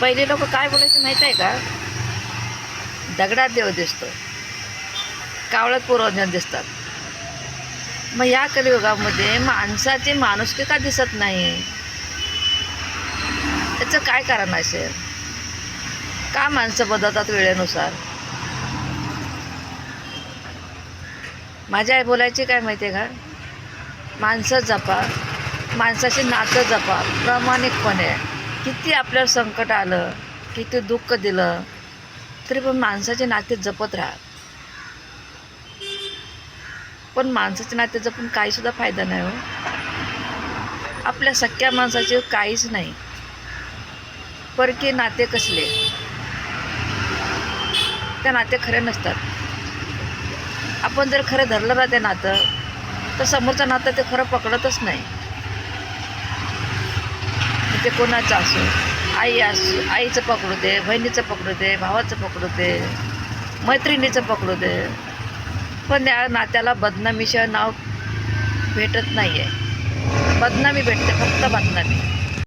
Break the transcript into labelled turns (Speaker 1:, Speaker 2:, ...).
Speaker 1: पहिले लोक काय बोलायचे माहीत आहे का? दगडात देव दिसतो, कावळ्यात पूर्वजन दिसतात. मग या कलियुगामध्ये माणसाची माणुसकी का दिसत नाही? याचं काय कारण असेल? का माणसं बदलतात वेळेनुसार? माझी आई बोलायची काय माहिती आहे का? माणसं जपा, माणसाशी नातं जपा प्रामाणिकपणे. किती आपल्याला संकट आलं, किती दुःख दिलं, तरी पण माणसाचे नाते जपत राहा. पण माणसाचे नाते जपून काहीसुद्धा फायदा नाही हो. आपल्या सख्या माणसाचे काहीच नाही. परके नाते कसले? त्या नाते खरे नसतात. आपण जर खरं धरलं ना ते नातं, तर समोरचं नातं ते खरं पकडतच नाही. ते कोणाचं असो, आईचं पकडू दे, बहिणीचं पकडू दे, भावाचं पकडू दे, मैत्रिणीचं पकडू दे, पण त्या नात्याला बदनामीशिवाय नाव भेटत नाही आहे. बदनामी भेटते, फक्त बदनामी.